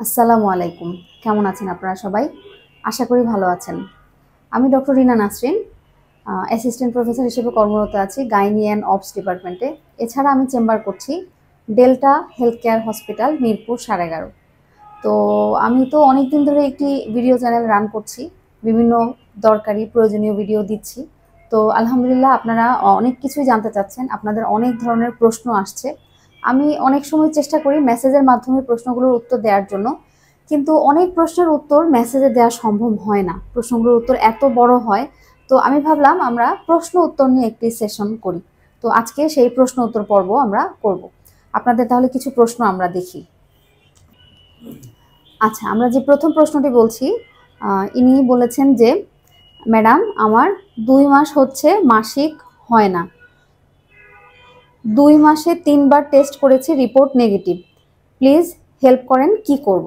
আসসালামু আলাইকুম। কেমন আছেন আপনারা সবাই? আশা করি ভালো আছেন। আমি ডক্টর রিনা নাসরিন, অ্যাসিস্ট্যান্ট প্রফেসর হিসেবে কর্মরত আছি গাইনি অ্যান্ড অবস ডিপার্টমেন্টে। এছাড়া আমি চেম্বার করছি delta health care hospital, Mirpur 11.5। তো আমি তো অনেক দিন ধরে একটি ভিডিও চ্যানেল রান করছি, বিভিন্ন দরকারি প্রয়োজনীয় ভিডিও দিচ্ছি। তো আলহামদুলিল্লাহ আপনারা অনেক কিছুই জানতে চাচ্ছেন, আপনাদের অনেক ধরনের প্রশ্ন আসছে। আমি অনেক সময় চেষ্টা করি মেসেজের মাধ্যমে প্রশ্নগুলোর উত্তর দেওয়ার জন্য, কিন্তু অনেক প্রশ্নের উত্তর মেসেজে দেওয়া সম্ভব হয় না, প্রশ্নগুলোর উত্তর এত বড় হয়। তো আমি ভাবলাম আমরা প্রশ্ন উত্তর নিয়ে একটি সেশন করি। তো আজকে সেই প্রশ্ন উত্তর পর্ব আমরা করব। আপনাদের তাহলে কিছু প্রশ্ন আমরা দেখি। আচ্ছা, আমরা যে প্রথম প্রশ্নটি বলছি, ইনি বলেছেন যে ম্যাডাম আমার 2 মাস হচ্ছে মাসিক হয় না, 2 মাসে 3বার টেস্ট করেছি, রিপোর্ট নেগেটিভ, প্লিজ হেল্প করেন, কি করব?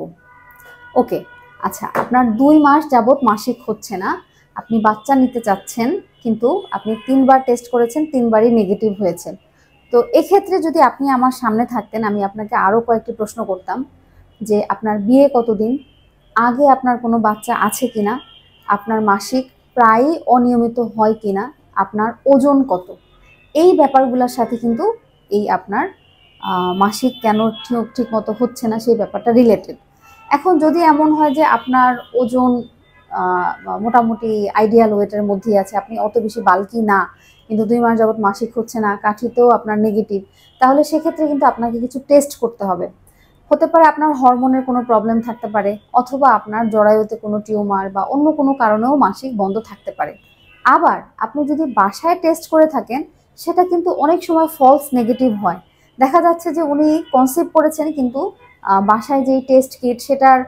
ওকে, আচ্ছা, আপনার 2 মাস যাবৎ মাসিক হচ্ছে না, আপনি বাচ্চা নিতে চাচ্ছেন, কিন্তু আপনি 3বার টেস্ট করেছেন, 3বারই নেগেটিভ হয়েছে। তো এক্ষেত্রে যদি আপনি আমার সামনে থাকতেন, আমি আপনাকে আরও কয়েকটি প্রশ্ন করতাম যে আপনার বিয়ে কতদিন, আগে আপনার কোনো বাচ্চা আছে কিনা, আপনার মাসিক প্রায়ই অনিয়মিত হয় কিনা, আপনার ওজন কত, এই ব্যাপারগুলোর সাথে কিন্তু এই আপনার মাসিক কেন ঠিক মতো হচ্ছে না সেই ব্যাপারটা রিলেটেড। এখন যদি এমন হয় যে আপনার ওজন মোটামুটি আইডিয়াল ওয়েটের মধ্যেই আছে, আপনি অত বেশি বাল্কি না, কিন্তু 2 মাস যাবৎ মাসিক হচ্ছে না, কাঠিতেও আপনার নেগেটিভ, তাহলে সেক্ষেত্রে কিন্তু আপনাকে কিছু টেস্ট করতে হবে। হতে পারে আপনার হরমোনের কোনো প্রবলেম থাকতে পারে, অথবা আপনার জরায়ুতে কোনো টিউমার বা অন্য কোনো কারণেও মাসিক বন্ধ থাকতে পারে। আবার আপনি যদি বাসায় টেস্ট করে থাকেন, সেটা কিন্তু অনেক সময় ফলস নেগেটিভ হয়। দেখা যাচ্ছে যে উনি কনসিভ করেছেন, কিন্তু বাসায় যেই টেস্ট কিট সেটার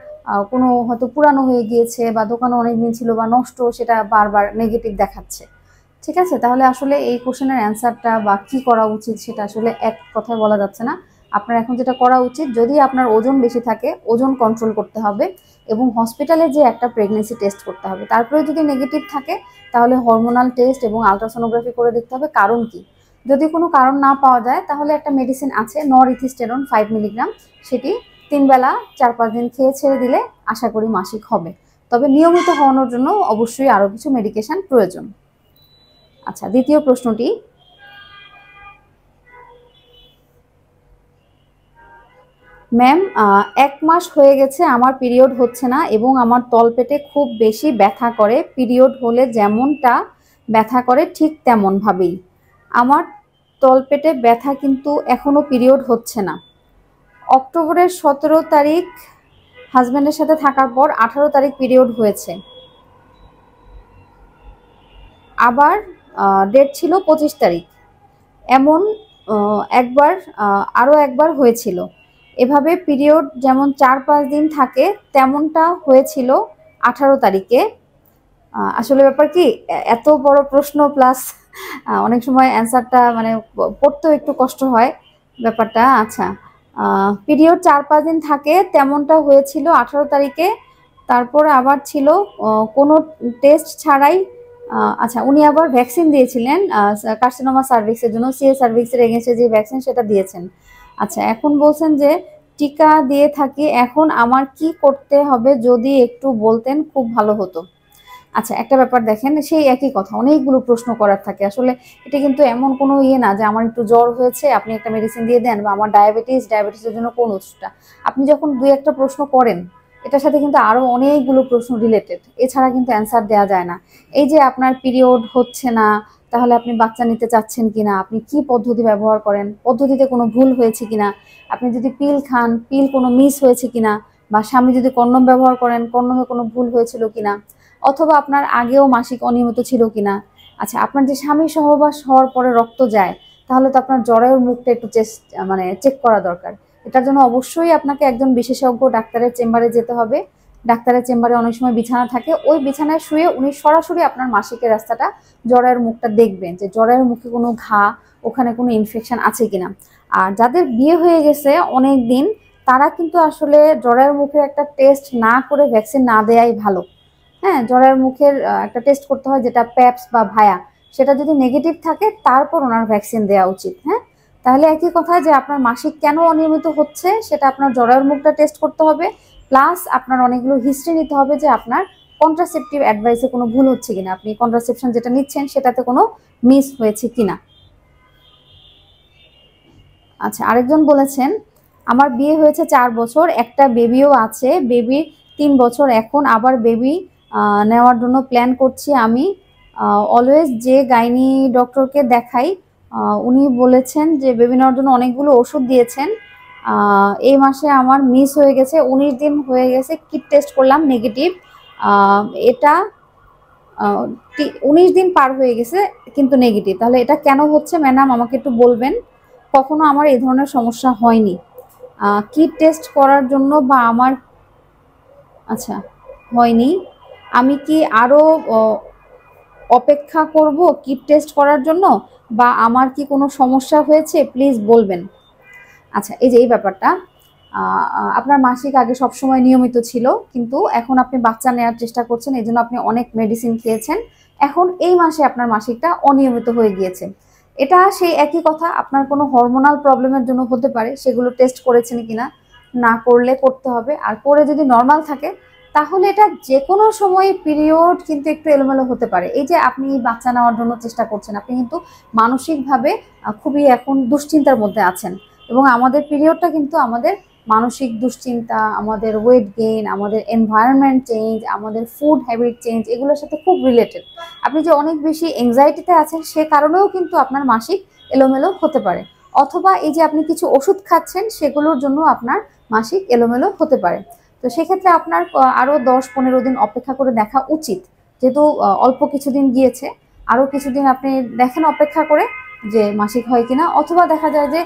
কোনো হয়তো পুরানো হয়ে গিয়েছে, বা দোকানে অনেক দিন ছিল, বা নষ্ট, সেটা বারবার নেগেটিভ দেখাচ্ছে। ঠিক আছে, তাহলে আসলে এই কোশ্চেনের অ্যান্সারটা বা কী করা উচিত সেটা আসলে এক কথায় বলা যাচ্ছে না। আপনার এখন যেটা করা উচিত, যদি আপনার ওজন বেশি থাকে, ওজন কন্ট্রোল করতে হবে এবং হসপিটালে যে একটা প্রেগনেন্সি টেস্ট করতে হবে। তারপরে যদি নেগেটিভ থাকে, তাহলে হরমোনাল টেস্ট এবং আলট্রাসোনোগ্রাফি করে দেখতে হবে কারণ কি। যদি কোনো কারণ না পাওয়া যায়, তাহলে একটা মেডিসিন আছে নরইথিস্টেরন 5 মিলিগ্রাম, সেটি 3 বেলা 4-5 দিন খেয়ে ছেড়ে দিলে আশা করি মাসিক হবে। তবে নিয়মিত হওয়ানোর জন্য অবশ্যই আরও কিছু মেডিকেশন প্রয়োজন। আচ্ছা, দ্বিতীয় প্রশ্নটি, ম্যাম 1 মাস হয়ে গেছে আমার পিরিয়ড হচ্ছে না এবং আমার তলপেটে খুব বেশি ব্যথা করে, পিরিয়ড হলে যেমনটা ব্যথা করে ঠিক তেমনভাবেই। আমার তলপেটে ব্যথা, কিন্তু এখনও পিরিয়ড হচ্ছে না। অক্টোবরের 17 তারিখ হাজব্যান্ডের সাথে থাকার পর 18 তারিখ পিরিয়ড হয়েছে, আবার ডেট ছিল 25 তারিখ। এমন একবার, আরও একবার হয়েছিল। এভাবে পিরিয়ড যেমন 4-5 দিন থাকে, তেমনটা হয়েছিল 18 তারিখে। আসলে ব্যাপার কি, এত বড় প্রশ্ন প্লাস অনেক সময় অ্যান্সারটা মানে পড়তেও একটু কষ্ট হয় ব্যাপারটা। আচ্ছা, পিরিয়ড 4-5 দিন থাকে, তেমনটা হয়েছিল 18 তারিখে। তারপরে আবার ছিল কোনো টেস্ট ছাড়াই। আচ্ছা, উনি আবার ভ্যাকসিন দিয়েছিলেন কার্সিনোমা সার্ভিক্সের জন্য, সিএ সার্ভিক্সের এগেন্সটে যে ভ্যাকসিন সেটা দিয়েছেন। আচ্ছা, এখন বলছেন যে টিকা দিয়ে থাকি, এখন আমার কি করতে হবে যদি একটু বলতেন খুব ভালো হতো। আচ্ছা, একটা ব্যাপার দেখেন, সেই একই কথা, অনেকগুলো প্রশ্ন করার থাকে আসলে। এটা কিন্তু এমন কোনো না যে আমার একটু জ্বর হয়েছে আপনি একটা মেডিসিন দিয়ে দেন, বা আমার ডায়াবেটিসের জন্য কোন ওষুধটা। আপনি যখন 2-1টা প্রশ্ন করেন, এটার সাথে কিন্তু আরও অনেকগুলো প্রশ্ন রিলেটেড, এছাড়া কিন্তু অ্যান্সার দেওয়া যায় না। এই যে আপনার পিরিয়ড হচ্ছে না, তাহলে আপনি বাচ্চা নিতে চাচ্ছেন কিনা, আপনি কি পদ্ধতি ব্যবহার করেন, পদ্ধতিতে কোনো ভুল হয়েছে কিনা, আপনি যদি পিল খান, পিল কোনো মিস হয়েছে কিনা, বা স্বামী যদি কন্ডম ব্যবহার করেন, কন্ডমে কোনো ভুল হয়েছিল কিনা, অথবা আপনার আগেও মাসিক অনিয়মিত ছিল কিনা। আচ্ছা, আপনার যে স্বামী সহবাস হওয়ার পরে রক্ত যায়, তাহলে তো আপনার জরায়ুর মুখটা একটু চেক করা দরকার। এটার জন্য অবশ্যই আপনাকে একজন বিশেষজ্ঞ ডাক্তারের চেম্বারে যেতে হবে। ডাক্তারের চেম্বারে অনেক সময় বিছানা থাকে, ওই বিছানায় শুয়ে উনি সরাসরি আপনার মাসিকের রাস্তাটা, জরায়ুর মুখটা দেখবেন যে জরায়ুর মুখে কোনো ঘা, ওখানে কোনো ইনফেকশন আছে কিনা। আর যাদের বিয়ে হয়ে গেছে অনেক দিন, তারা কিন্তু আসলে জরায়ুর মুখের একটা টেস্ট না করে ভ্যাকসিন না দেয়াই ভালো। হ্যাঁ, জরায়ুর মুখের একটা টেস্ট করতে হয়, যেটা প্যাপস বা ভায়া, সেটা যদি নেগেটিভ থাকে তারপর ওনার ভ্যাকসিন দেওয়া উচিত। হ্যাঁ, তাহলে একই কথা যে আপনার মাসিক কেন অনিয়মিত হচ্ছে সেটা আপনার জরায়ুর মুখটা টেস্ট করতে হবে, প্লাস আপনার অনেকগুলো হিস্ট্রি নিতে হবে যে আপনার কন্ট্রাসেপটিভ অ্যাডভাইসে কোনো ভুল হচ্ছে কিনা, আপনি কন্ট্রাসেপশন যেটা নিচ্ছেন সেটাতে কোনো মিস হয়েছে কিনা। আচ্ছা, আরেকজন বলেছেন আমার বিয়ে হয়েছে 4 বছর, একটা বেবিও আছে, বেবির 3 বছর এখন, আবার বেবি নেওয়ার জন্য প্ল্যান করছি আমি। অলওয়েজ যে গাইনি ডক্টরকে দেখাই উনি বলেছেন যে বেবি নেওয়ার জন্য অনেকগুলো ওষুধ দিয়েছেন। এই মাসে আমার মিস হয়ে গেছে, 19 দিন হয়ে গেছে, কিট টেস্ট করলাম নেগেটিভ। এটা 19 দিন পার হয়ে গেছে কিন্তু নেগেটিভ, তাহলে এটা কেন হচ্ছে ম্যাডাম আমাকে একটু বলবেন? কখনো আমার এই ধরনের সমস্যা হয়নি। কিট টেস্ট করার জন্য বা আমার, আচ্ছা হয়নি, আমি কি আরও অপেক্ষা করব কিট টেস্ট করার জন্য, বা আমার কি কোনো সমস্যা হয়েছে প্লিজ বলবেন। আচ্ছা, এই যে এই ব্যাপারটা, আপনার মাসিক আগে সবসময় নিয়মিত ছিল, কিন্তু এখন আপনি বাচ্চা নেওয়ার চেষ্টা করছেন, এই জন্য আপনি অনেক মেডিসিন খেয়েছেন, এখন এই মাসে আপনার মাসিকটা অনিয়মিত হয়ে গিয়েছে। এটা সেই একই কথা, আপনার কোনো হরমোনাল প্রবলেমের জন্য হতে পারে, সেগুলো টেস্ট করেছেন কিনা, না করলে করতে হবে, আর করে যদি নর্মাল থাকে তাহলে এটা যে কোনো সময় পিরিয়ড কিন্তু একটু এলোমেলো হতে পারে। এই যে আপনি বাচ্চা নেওয়ার জন্য চেষ্টা করছেন, আপনি কিন্তু মানসিকভাবে খুবই এখন দুশ্চিন্তার মধ্যে আছেন, এবং আমাদের পিরিয়ডটা কিন্তু আমাদের মানসিক দুশ্চিন্তা, আমাদের ওয়েট গেইন, আমাদের এনভায়রনমেন্ট চেঞ্জ, আমাদের ফুড হ্যাবিট চেঞ্জ, এগুলোর সাথে খুব রিলেটেড। আপনি যে অনেক বেশি এংজাইটিতে আছেন সে কারণেও কিন্তু আপনার মাসিক এলোমেলো হতে পারে, অথবা এই যে আপনি কিছু ওষুধ খাচ্ছেন সেগুলোর জন্য আপনার মাসিক এলোমেলো হতে পারে। তো সেক্ষেত্রে আপনার আরও 10-15 দিন অপেক্ষা করে দেখা উচিত, যেহেতু অল্প কিছুদিন গিয়েছে, আরও কিছুদিন আপনি দেখেন অপেক্ষা করে যে মাসিক হয় কিনা, অথবা দেখা যায় যে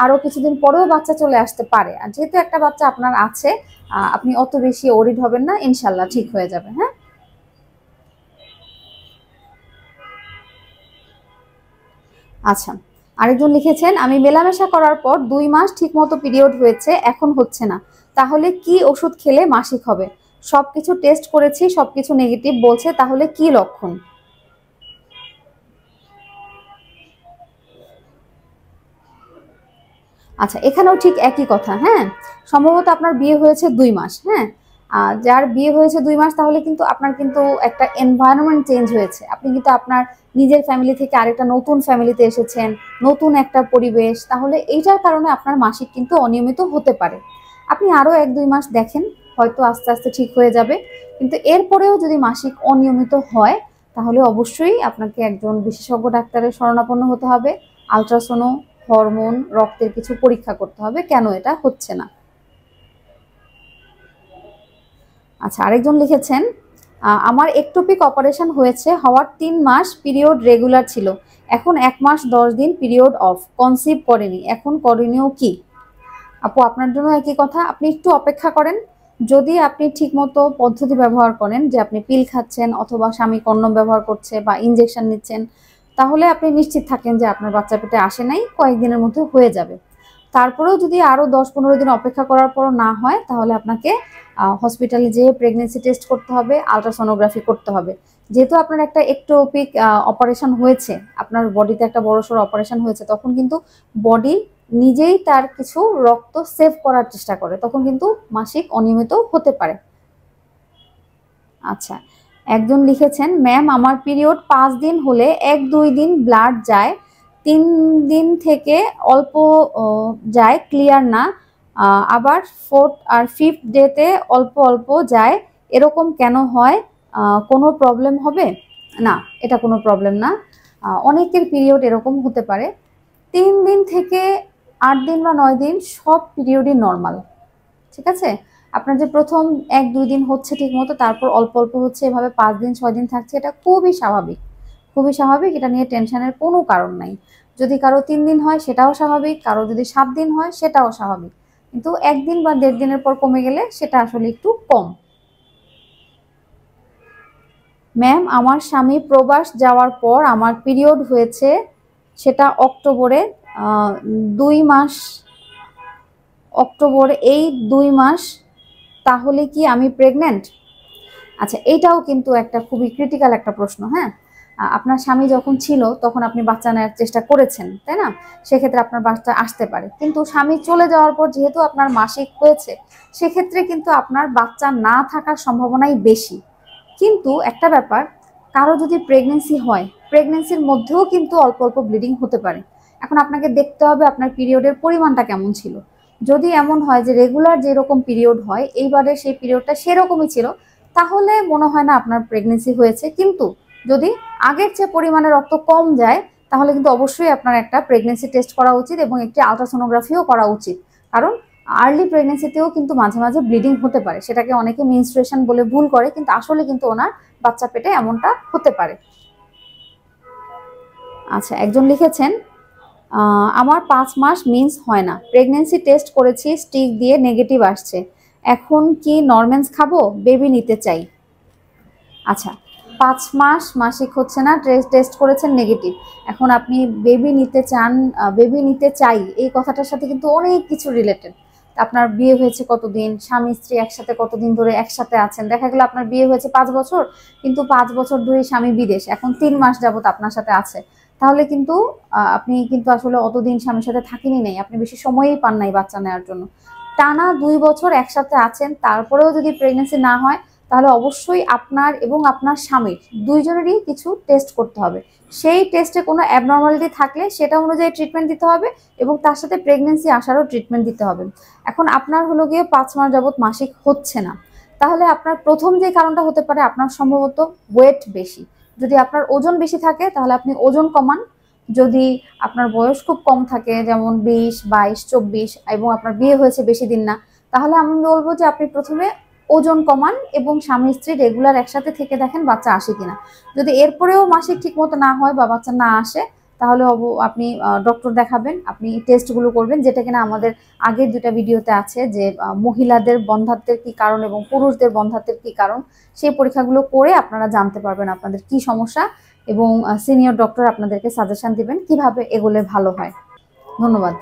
আরও কিছুদিন পরেও বাচ্চা চলে আসতে পারে। আর যেহেতু একটা বাচ্চা আপনার আছে, আপনি অত বেশি ওরিড হবেন না, ইনশাল্লাহ ঠিক হয়ে যাবে। হ্যাঁ, আচ্ছা, আরেকজন লিখেছেন আমি মেলামেশা করার পর 2 মাস ঠিকমতো পিরিয়ড হয়েছে, এখন হচ্ছে না, তাহলে কি ওষুধ খেলে মাসিক হবে? সবকিছু টেস্ট করেছি, সবকিছু নেগেটিভ বলছে, তাহলে কি লক্ষণ? আচ্ছা, এখানেও ঠিক একই কথা। হ্যাঁ, সম্ভবত আপনার বিয়ে হয়েছে 2 মাস। হ্যাঁ, যার বিয়ে হয়েছে 2 মাস তাহলে কিন্তু আপনার কিন্তু একটা এনভায়রনমেন্ট চেঞ্জ হয়েছে, আপনি কিন্তু আপনার নিজের ফ্যামিলি থেকে আরেকটা নতুন ফ্যামিলিতে এসেছেন, নতুন একটা পরিবেশ, তাহলে এইটার কারণে আপনার মাসিক কিন্তু অনিয়মিত হতে পারে। আপনি আরও 1-2 মাস দেখেন, হয়তো আস্তে আস্তে ঠিক হয়ে যাবে, কিন্তু এরপরেও যদি মাসিক অনিয়মিত হয় তাহলে অবশ্যই আপনাকে একজন বিশেষজ্ঞ ডাক্তারের শরণাপন্ন হতে হবে, আলট্রাসোনো, হরমোন, রক্তের কিছু পরীক্ষা করতে হবে কেন এটা হচ্ছে না। আচ্ছা, আরেকজন লিখেছেন আমার একটোপিক অপারেশন হয়েছে, হওয়ার 3 মাস পিরিয়ড রেগুলার ছিল, এখন 1 মাস 10 দিন পিরিয়ড অফ, কনসিভ করেনি, এখন করণীয় কি? আপু, আপনার জন্য একই কথা, আপনি একটু অপেক্ষা করেন, যদি আপনি ঠিকমতো পদ্ধতি ব্যবহার করেন, যে আপনি পিল খাচ্ছেন অথবা স্বামী কন্ডম ব্যবহার করছে বা ইনজেকশন নিচ্ছেন, তাহলে আপনি নিশ্চিত থাকেন যে আপনার বাচ্চা পেটে আসে নাই, কয়েকদিনের মধ্যে হয়ে যাবে। তারপরেও যদি আরও 10-15 দিন অপেক্ষা করার পরও না হয় তাহলে আপনাকে হসপিটালে যেয়ে প্রেগনেন্সি টেস্ট করতে হবে, আলট্রাসোনোগ্রাফি করতে হবে। যেহেতু আপনার একটা একটোপিক অপারেশন হয়েছে, আপনার বডিতে একটা বড়সড় অপারেশন হয়েছে, তখন কিন্তু বডি নিজেই তার কিছু রক্ত সেভ করার চেষ্টা করে, তখন কিন্তু মাসিক অনিয়মিত হতে পারে। আচ্ছা, একজন লিখেছেন ম্যাম আমার পিরিয়ড 5 দিন হলে 1-2 দিন ব্লাড যায়, 3 দিন থেকে অল্প যায়, ক্লিয়ার না, আবার 4th আর 5th ডেতে অল্প অল্প যায়, এরকম কেন হয়? কোনো প্রবলেম হবে? না, এটা কোনো প্রবলেম না, অনেকের পিরিয়ড এরকম হতে পারে। 3 দিন থেকে 8 দিন বা 9 দিন সব পিরিয়ডই নর্মাল, ঠিক আছে? আপনার যে প্রথম 1-2 দিন হচ্ছে ঠিক মতো, তারপর অল্প অল্প হচ্ছে, এভাবে 5 দিন 6 দিন থাকছে, এটা খুবই স্বাভাবিক, খুবই স্বাভাবিক, এটা নিয়ে টেনশনের কোনো কারণ নাই। যদি কারো 3 দিন হয় সেটাও স্বাভাবিক, কারো যদি 7 দিন হয় সেটাও স্বাভাবিক, কিন্তু 1 দিন বা 1.5 দিনের পর কমে গেলে সেটা আসলে একটু কম। ম্যাম আমার স্বামী প্রবাস যাওয়ার পর আমার পিরিয়ড হয়েছে, সেটা অক্টোবরে, 2 মাস, অক্টোবর, এই 2 মাস, তাহলে কি আমি প্রেগনেন্ট? আচ্ছা, এইটাও কিন্তু একটা খুবই ক্রিটিক্যাল একটা প্রশ্ন। হ্যাঁ, আপনার স্বামী যখন ছিল তখন আপনি বাচ্চা নেওয়ার চেষ্টা করেছেন, তাই না? সেক্ষেত্রে আপনার বাচ্চা আসতে পারে। কিন্তু স্বামী চলে যাওয়ার পর যেহেতু আপনার মাসিক হয়েছে, সেক্ষেত্রে কিন্তু আপনার বাচ্চা না থাকার সম্ভাবনাই বেশি। কিন্তু একটা ব্যাপার, কারো যদি প্রেগনেন্সি হয়, প্রেগনেন্সির মধ্যেও কিন্তু অল্প অল্প ব্লিডিং হতে পারে। এখন আপনাকে দেখতে হবে আপনার পিরিয়ডের পরিমাণটা কেমন ছিল। যদি এমন হয় যে রেগুলার যেরকম পিরিয়ড হয় এইবারে সেই পিরিয়ডটা সেরকমই ছিল, তাহলে মনে হয় না আপনার প্রেগনেন্সি হয়েছে। কিন্তু যদি আগের চেয়ে পরিমাণে রক্ত কম যায়, তাহলে কিন্তু অবশ্যই আপনার একটা প্রেগনেন্সি টেস্ট করা উচিত এবং একটি আলট্রাসোনোগ্রাফিও করা উচিত। কারণ আর্লি প্রেগনেন্সিতেও কিন্তু মাঝে মাঝে ব্লিডিং হতে পারে, সেটাকে অনেকে মেনস্ট্রুয়েশন বলে ভুল করে, কিন্তু আসলে কিন্তু ওনার বাচ্চা পেটে এমনটা হতে পারে। আচ্ছা, একজন লিখেছেন আমার 5 মাস মিন্স হয় না, প্রেগনেন্সি টেস্ট করেছি, স্টিক দিয়ে নেগেটিভ আসছে, এখন কি নরমেন্স খাবো, বেবি নিতে চাই। আচ্ছা, 5 মাস মাসিক হচ্ছে না, টেস্ট করেছেন নেগেটিভ, এখন আপনি বেবি নিতে চান, বেবি নিতে চাই, এই কথাটার সাথে কিন্তু অনেক কিছু রিলেটেড। আপনার বিয়ে হয়েছে কতদিন, স্বামী স্ত্রী একসাথে কতদিন ধরে একসাথে আছেন, দেখা গেল আপনার বিয়ে হয়েছে 5 বছর, কিন্তু 5 বছর ধরে স্বামী বিদেশ, এখন 3 মাস যাবত আপনার সাথে আছে, তাহলে কিন্তু আপনি কিন্তু আসলে অতদিন স্বামীর সাথে থাকেনি নাই, আপনি বেশি সময়ই পান নাই বাচ্চা নেওয়ার জন্য। টানা 2 বছর একসাথে আছেন, তারপরেও যদি প্রেগনেন্সি না হয়, তাহলে অবশ্যই আপনার এবং আপনার স্বামীর দুইজনেরই কিছু টেস্ট করতে হবে। সেই টেস্টে কোনো অ্যাবনর্মালিটি থাকলে সেটা অনুযায়ী ট্রিটমেন্ট দিতে হবে এবং তার সাথে প্রেগনেন্সি আসারও ট্রিটমেন্ট দিতে হবে। এখন আপনার হলো গিয়ে 5 মাস যাবত মাসিক হচ্ছে না, তাহলে আপনার প্রথম যে কারণটা হতে পারে আপনার সম্ভবত ওয়েট বেশি। যদি আপনার ওজন বেশি থাকে তাহলে আপনি ওজন কমান। যদি আপনার বয়স খুব কম থাকে, যেমন 20, 22, 24 এবং আপনার বিয়ে হয়েছে বেশি দিন না, তাহলে আমি বলবো যে আপনি প্রথমে ওজন কমান এবং স্বামী স্ত্রী রেগুলার একসাথে থেকে দেখেন বাচ্চা আসে কিনা। যদি এরপরেও মাসিক ঠিক মতো না হয় বা বাচ্চা না আসে, তাহলে আপনি ডক্টর দেখাবেন, আপনি টেস্টগুলো করবেন, যেটা কিনা আমাদের আগের 2টা ভিডিওতে আছে, যে মহিলাদের বন্ধ্যাত্বের কি কারণ এবং পুরুষদের বন্ধ্যাত্বের কি কারণ, সেই পরীক্ষাগুলো করে আপনারা জানতে পারবেন আপনাদের কি সমস্যা এবং সিনিয়র ডক্টর আপনাদেরকে সাজেশন দিবেন কিভাবে এগোলে ভালো হয়। ধন্যবাদ।